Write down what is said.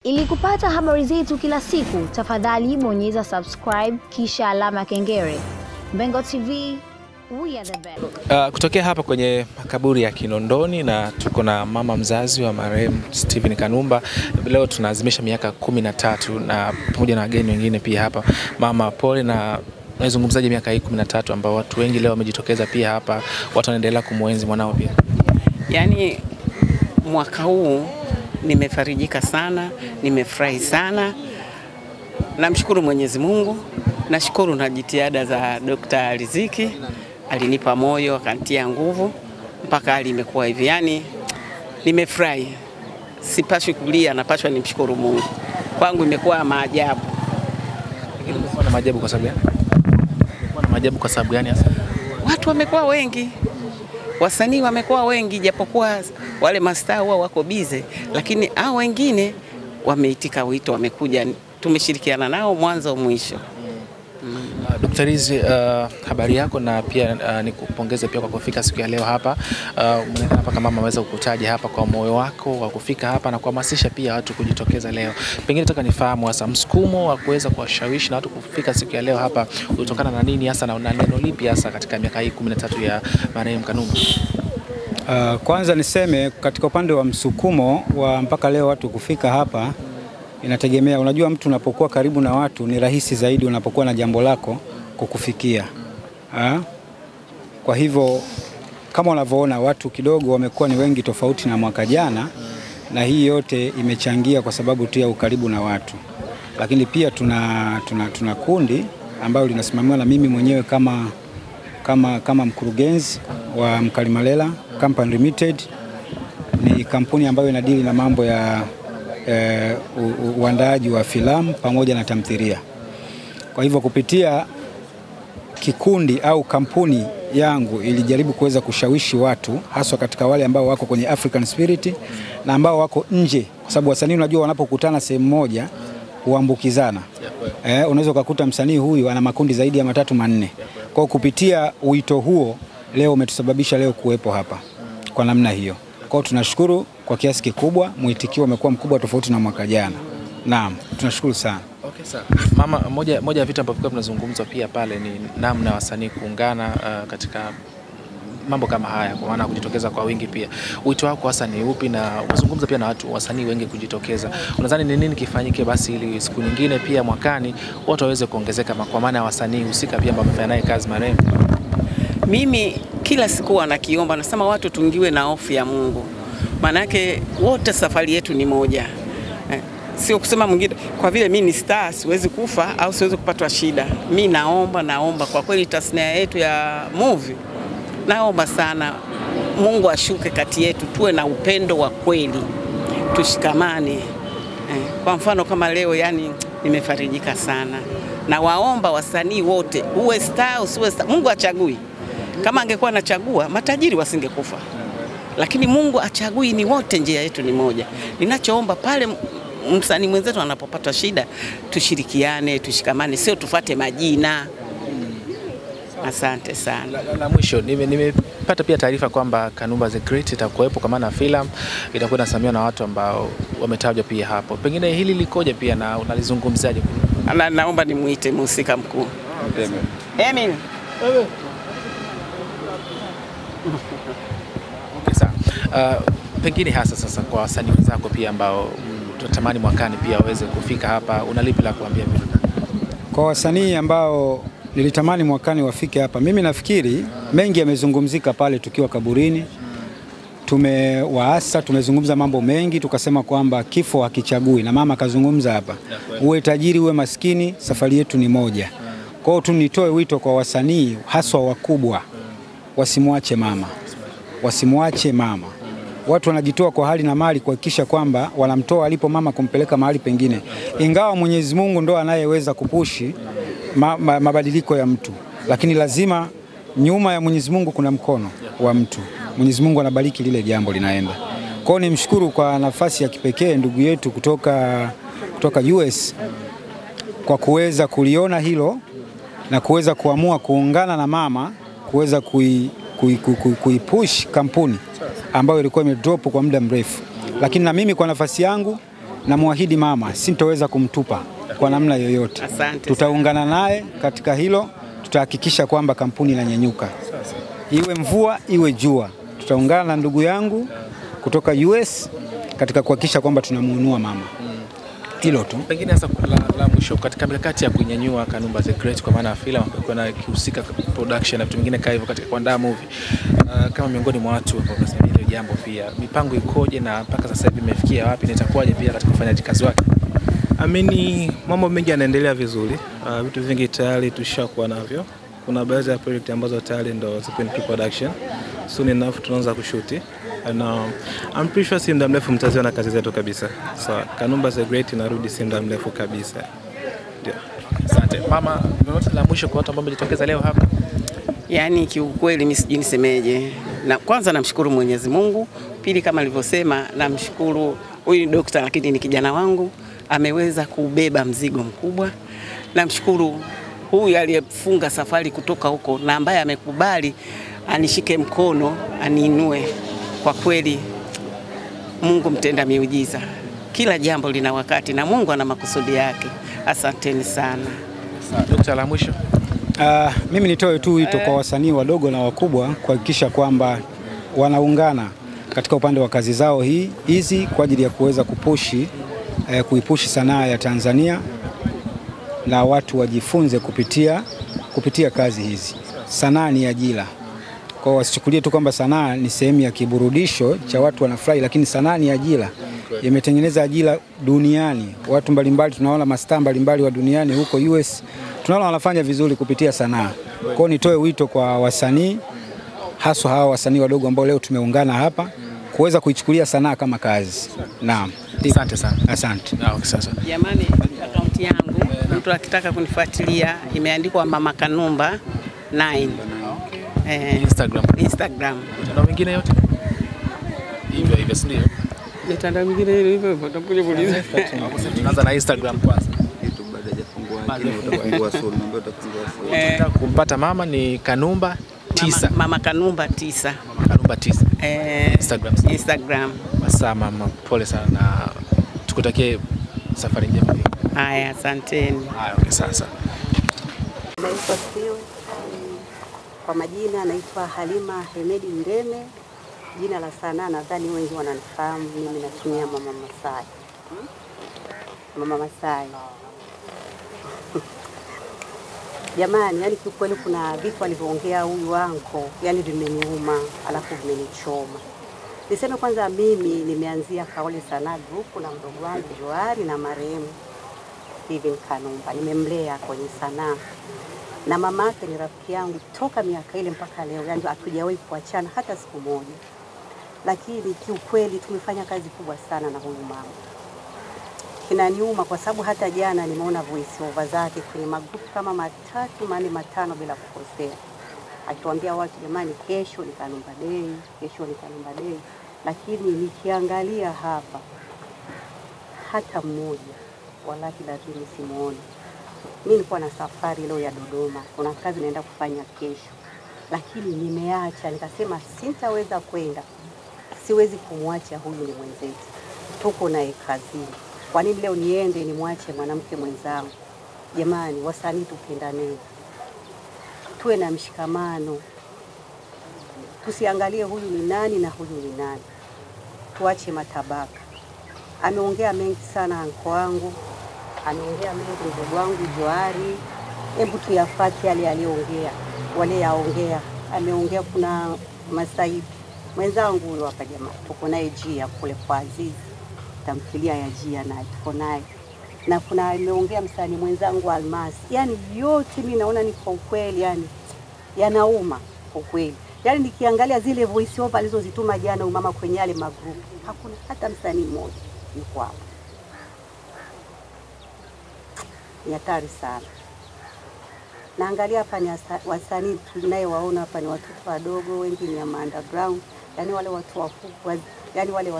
Ili kupata habari zetu kila siku, tafadhali bonyeza subscribe kisha alama ya kengele. Mbengo TV, we are the best. Kutokea hapa kwenye makaburi ya Kinondoni na tuko na mama mzazi wa marehemu Stephen Kanumba. Leo tunaazimisha miaka 13 na pamoja na wageni wengine pia hapa. Mama pole, na nazungumzaje miaka hii 13 ambao watu wengi leo wamejitokeza pia hapa, watu wanaendelea kumuenzi mwanao pia. Yaani mwaka huu nimefarijika sana, nimefurahi sana. Namshukuru Mwenyezi Mungu, nashukuru na jitihada za Dr. Riziki, alinipa moyo, akanitia nguvu mpaka hali imekuwa hivi. Yaani nimefurahi. Sipaswi kulia, napaswa nimshukuru Mungu. Kwangu imekuwa maajabu. Imekuwa na maajabu kwa sababu gani? Imekuwa na maajabu kwa sababu gani hasa? Watu wamekuwa wengi. Wasanii wamekuwa wengi, japokuwa wale mastaa huwa wako bize, lakini hao wengine wameitika wito, wamekuja, tumeshirikiana nao mwanzo mwisho. Dr. Rizi, habari yako, na pia nikupongeze pia kwa kufika siku ya leo hapa. Umeonekana hapa kama mama ameweza kukutaja hapa kwa moyo wako wa kufika hapa na kuhamasisha pia watu kujitokeza leo. Pengine nataka nifahamu hasa msukumo wa kuweza kuwashawishi na watu kufika siku ya leo hapa kutokana na nini hasa, na neno lipi hasa katika miaka hii 13 ya marehemu Kanumba? Kwanza niseme katika upande wa msukumo wa mpaka leo watu kufika hapa, inategemea. Unajua, mtu unapokuwa karibu na watu ni rahisi zaidi unapokuwa na jambo lako kukufikia. Kwa hivyo kama unavyoona watu kidogo wamekuwa ni wengi tofauti na mwaka jana, na hii yote imechangia kwa sababu tu ya ukaribu na watu. Lakini pia tuna kundi ambalo linasimamiwa na mimi mwenyewe kama mkurugenzi wa Mkalimalela Company Limited. Ni kampuni ambayo inadili na mambo ya uandaaji wa filamu pamoja na tamthilia. Kwa hivyo kupitia kikundi au kampuni yangu ilijaribu kuweza kushawishi watu, haswa katika wale ambao wako kwenye African Spirit na ambao wako nje, kwa sababu wasanii unajua wanapokutana sehemu moja huambukizana. Unaweza kukuta msanii huyu ana makundi zaidi ya 3 4. Kwa kupitia wito huo leo umetusababisha leo kuwepo hapa kwa namna hiyo. Kwa tunashukuru kwa kiasi kikubwa, mwitikio umekuwa mkubwa tofauti na mwaka jana. Naam, tunashukuru sana. Okay, sawa. Mama, moja ya vitu ambavyo tunazungumza pia pale ni namna wasanii kuungana katika mambo kama haya, kwa maana kujitokeza kwa wingi pia. Wito wako hasa ni upi, na uzungumza pia na watu wasanii wengi kujitokeza? Unadhani ni nini kifanyike basi ili siku nyingine pia mwakani watu waweze kuongezeka, kwa maana ya wasanii husika pia ambao wamefanya naye kazi marehemu? Mimi kila siku wanakiomba, nasema watu tungiwe na hofu ya Mungu. Manake wote safari yetu ni moja. Sio kusema mwingine kwa vile mimi ni star siwezi kufa au siwezi kupatwa shida. Mimi naomba kwa kweli tasnia yetu ya movie, naomba sana Mungu ashuke kati yetu, tuwe na upendo wa kweli, tushikamane. Kwa mfano kama leo, yani nimefarijika sana. Na waomba wasanii wote, uwe star usiwe star, Mungu achagui. Kama angekuwa anachagua matajiri wasingekufa. Lakini Mungu achagui, ni wote, njia yetu ni moja. Ninachoomba pale msanii mwenzetu anapopata shida, tushirikiane, tushikamane, sio tufate majina. Asante sana. Na mwisho, nimepata pia taarifa kwamba Kanumba the Great itakuwepo, kwa maana film itakuwa inasimamiwa na watu ambao wametajwa pia hapo. Pengine hili likoje pia na unalizungumzaje? Naomba nimuite mhusika mkuu. Emil. Okay, sawa. Pengine hasa sasa kwa wasanii wenzako pia ambao tunatamani mwakani pia waweze kufika hapa, unalipi la kuambia mimi? Kwa wasanii ambao nilitamani mwakani wafike hapa, mimi nafikiri mengi yamezungumzika pale tukiwa kaburini. Tumezungumza mambo mengi, tukasema kwamba kifo hakichagui, na mama kazungumza hapa, uwe tajiri uwe maskini, safari yetu ni moja. Kwa hiyo tunitoe wito kwa wasanii haswa wakubwa, wasimwache mama. Watu wanajitoa kwa hali na mali kuhakikisha kwamba wanamtoa alipo mama kumpeleka mahali pengine. Ingawa Mwenyezi Mungu ndo anayeweza kupushi mabadiliko ya mtu, lakini lazima nyuma ya Mwenyezi Mungu kuna mkono wa mtu. Mwenyezi Mungu anabariki lile jambo linaenda. Kwa hiyo nimshukuru kwa nafasi ya kipekee ndugu yetu kutoka US kwa kuweza kuliona hilo na kuweza kuamua kuungana na mama kuweza kuipush kampuni ambayo ilikuwa imedrop kwa muda mrefu. Lakini na mimi kwa nafasi yangu na muahidi mama sintoweza kumtupa kwa namna yoyote. Asante. Tutaungana naye katika hilo, tutahakikisha kwamba kampuni inanyanyuka. Iwe mvua iwe jua. Tutaungana na ndugu yangu kutoka US katika kuhakikisha kwamba tunamuinua mama. Hilo tu. Pengine sasa la mwisho katika mikakati ya kunyanyua Kanumba the Great kwa maana filamu kuna kihusika production na vitu vingine kama hivyo katika kuandaa movie. Kama miongoni mwa watu ambao wanasema hilo jambo pia mipango ikoje na mpaka sasa hivi imefikia wapi na itakuwaje pia katika kufanya kazi wake? Amini mambo mengi yanaendelea vizuri. Vitu vingi tayari tushakuwa navyo. Kuna baadhi ya project ambazo tayari ndo zipo in pre-production. Soon enough tunaanza kushuti. And I'm pretty sure si muda mrefu mtaziona kazi zetu kabisa. So Kanumba the Great inarudi si muda mrefu kabisa. Ndio. Asante. Mama, lolote la mwisho kwa watu ambao wamejitokeza leo hapa? Yaani kiukweli mimi sijui nisemeje. Na kwanza namshukuru Mwenyezi Mungu, pili kama nilivyosema namshukuru huyu dokta lakini ni kijana wangu ameweza kubeba mzigo mkubwa. Namshukuru huyu aliyefunga safari kutoka huko na ambaye amekubali anishike mkono aniinue. Kwa kweli Mungu mtenda miujiza. Kila jambo lina wakati na Mungu ana makusudi yake. Asanteni sana. Dokta, la mwisho? Mimi nitoe tu wito kwa wasanii wadogo na wakubwa kuhakikisha kwamba wanaungana katika upande wa kazi zao hizi kwa ajili ya kuweza kuipushi sanaa ya Tanzania na watu wajifunze kupitia kazi hizi. Sanaa ni ajira. Kwa wasichukulie tu kwamba sanaa ni sehemu ya kiburudisho cha watu wanafurahi, lakini sanaa ni ajira. Imetengeneza ajira duniani. Watu mbalimbali tunaona mastaa mbalimbali wa duniani huko US tunaona wanafanya vizuri kupitia sanaa. Kwa hiyo nitoe wito kwa wasanii hasa hawa wasanii wadogo ambao leo tumeungana hapa kuweza kuichukulia sanaa kama kazi. Naam. Asante sana. Asante. Okay, sasa. Jamani, akaunti yangu mtu akitaka kunifuatilia imeandikwa Mama Kanumba 9. Instagram. Mitandao mingine yote? Hivyo si ndio? Mitandao mingine hivyo utakuja kuuliza. Tunaanza na Instagram kwanza. YouTube baada hajafungua lakini utafungua soon, ndio utafungua soon. Nataka kumpata mama ni Kanumba 9. Mama Kanumba 9. Kanumba 9. Instagram. Basa mama, pole sana na tukutakie safari njema. Haya, asanteni. Haya, okay, sasa. Naitwa Sio. Kwa majina anaitwa Halima Hemedi Ndeme. Jina la sanaa nadhani wengi wananifahamu, mimi natumia Mama Masai. Mama Masai. Jamani, yani kiukweli kuna vitu alivyoongea huyu wangu, yani vimeniuma, alafu vimenichoma. Niseme kwanza mimi nimeanzia Kaole Sanaa Group na mdogo wangu Joari na marehemu Steven Kanumba. Nimemlea kwenye sanaa. Na mama yake ni rafiki yangu toka miaka ile mpaka leo, yani hatujawahi kuachana hata siku moja. Lakini kiukweli tumefanya kazi kubwa sana na huyu mama. Kinaniuma kwa sababu hata jana nimeona voice over zake kwenye magrupu kama 3, 4, 5 bila kukosea. Akiwaambia watu jamani, kesho ni Kanumba Day, kesho ni Kanumba Day. Lakini nikiangalia hapa hata mmoja wallahi lazima simuone. Mimi nilikuwa na safari leo ya Dodoma, kuna kazi naenda kufanya kesho. Lakini nimeacha, nikasema sitaweza kwenda. Siwezi kumwacha huyu ni mwenzetu. Tuko naye kazini. Kwa nini leo niende nimwache mwanamke mwenzangu? Jamani, wasanii tupendane. Tuwe na mshikamano. Tusiangalie huyu ni nani na huyu ni nani. Tuache matabaka. Ameongea mengi sana anko wangu. Ameongea mengi ndugu wangu Joari. Hebu tuyafuate yale aliyoongea. Wale yaongea. Ameongea kuna Masai mwenzangu huyo hapa jamaa. Tuko naye Jia kule kwa Azizi. Tamthilia ya Jia na tuko naye. Na kuna ameongea msanii mwenzangu Almasi. Yani yote mimi naona ni kwa kweli, yani yanauma kwa kweli. Yani nikiangalia zile voice over alizozituma jana umama kwenye yale magrupu, hakuna hata msanii mmoja yuko hapo. Ni hatari sana. Naangalia hapa ni wasanii tunayewaona hapa ni watoto wadogo, wengi ni underground, yani wale watu wakubwa, yani wale